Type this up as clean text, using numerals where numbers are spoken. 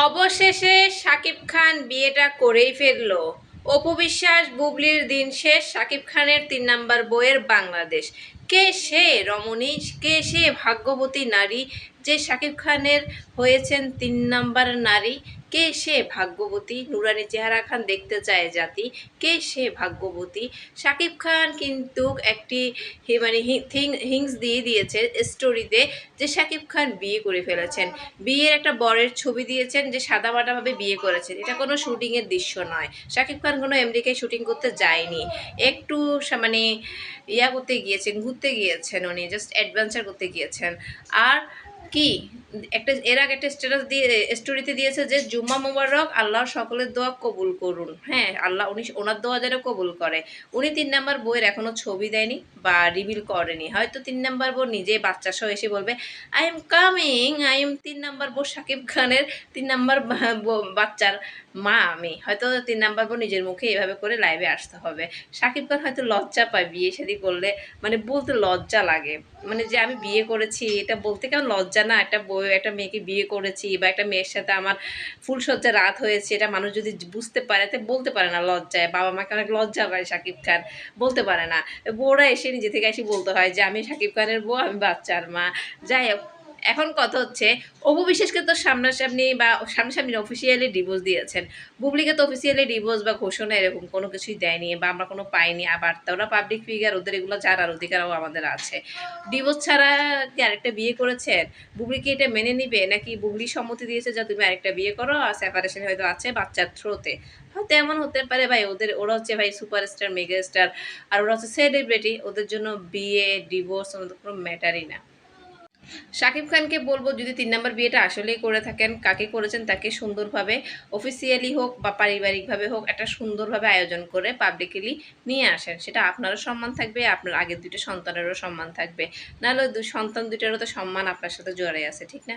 অবশেষে শাকিব খান বিয়েটা করেই ফেললো। অপু বিশ্বাস বুবলির দিন শেষ, শাকিব খানের 3 নাম্বার বইয়ের বাংলাদেশ। কে সে রমণী, কে সে ভাগ্যবতী নারী যে শাকিব খানের হয়েছেন 3 নাম্বার নারী? কে সে ভাগ্যবতী? নুরানি চেহারা খান দেখতে চায় জাতি। কে সে ভাগ্যবতী? শাকিব খান কিন্তু একটি মানে হিংস দিয়ে দিয়েছে স্টোরিতে যে শাকিব খান বিয়ে করে ফেলেছেন। বিয়ের একটা বরের ছবি দিয়েছেন যে সাদামাটাভাবে বিয়ে করেছেন। এটা কোনো শুটিংয়ের দৃশ্য নয়। শাকিব খান কোনো আমেরিকায় শুটিং করতে যায়নি। একটু মানে করতে গিয়েছেন, ঘুরতে গিয়েছেন, উনি জাস্ট অ্যাডভেঞ্চার করতে গিয়েছেন। আর কি একটা এর আগে একটা স্ট্যাটাস দিয়ে স্টোরিতে দিয়েছে যে জুম্মা মোবারক, আল্লাহ সকলের দোয়া কবুল করুন। হ্যাঁ, আল্লাহ ওনার দোয়া যেন কবুল করে। উনি 3 নাম্বার বইয়ের এখনো ছবি দেয়নি বা রিভিল করেনি। হয়তো 3 নাম্বার বউ নিজেই বাচ্চা সহ এসে বলবে I am coming, I am 3 number বউ শাকিব খানের 3 নাম্বার বাচ্চার মা আমি। হয়তো 3 নাম্বার বউ নিজের মুখে এভাবে করে লাইভে আসতে হবে। শাকিব খান হয়তো লজ্জা পায় বিয়ে শাদী করলে, মানে বলতে লজ্জা লাগে, মানে যে আমি বিয়ে করেছি এটা বলতে কেমন লজ্জা না? একটা মেয়েকে বিয়ে করেছি বা একটা মেয়ের সাথে আমার ফুলসজ্জা রাত হয়েছে, এটা মানুষ যদি বুঝতে পারে তো বলতে পারে না লজ্জায়। বাবা মাকে অনেক লজ্জা পায় শাকিব খান, বলতে পারে না। বউরা এসে নিজে থেকে এসে বলতে হয় যে আমি শাকিব খানের বউ, আমি বাচ্চার মা। যাই হোক, এখন কথা হচ্ছে অপু বিশ্বাসকে তো সামনাসামনি বা সামনাসামনি অফিসিয়ালি ডিভোর্স দিয়েছেন। বুবলিকে তো অফিসিয়ালি ডিভোর্স বা ঘোষণা এরকম কোনো কিছুই দেয়নি বা আমরা কোনো পাইনি। আবার ওরা পাবলিক ফিগার, ওদের এগুলো জানার অধিকারও আমাদের আছে। ডিভোর্স ছাড়া কি আরেকটা বিয়ে করেছেন? বুবলি কি এটা মেনে নিবে, নাকি বুবলি সম্মতি দিয়েছে যে তুমি আরেকটা বিয়ে করো, আর সেপারেশন হয়তো আছে বাচ্চার থ্রোতে? হয়তো এমন হতে পারে ভাই। ওরা হচ্ছে ভাই সুপারস্টার, মেগা স্টার, আর ওরা হচ্ছে সেলিব্রিটি। ওদের জন্য বিয়ে ডিভোর্স ওদের কোনো ম্যাটারই না। শাকিব খানকে বলবো, যদি 3 নাম্বার বিয়েটা আসলেই করে থাকেন, কাকে করেছেন তাকে সুন্দরভাবে অফিসিয়ালি হোক বা পারিবারিকভাবে হোক একটা সুন্দরভাবে আয়োজন করে পাবলিকলি নিয়ে আসেন। সেটা আপনারও সম্মান থাকবে, আপনার আগের 2টা সন্তানেরও সম্মান থাকবে। নাহলে সন্তান 2টারও তো সম্মান আপনার সাথে জড়াই আছে, ঠিক না?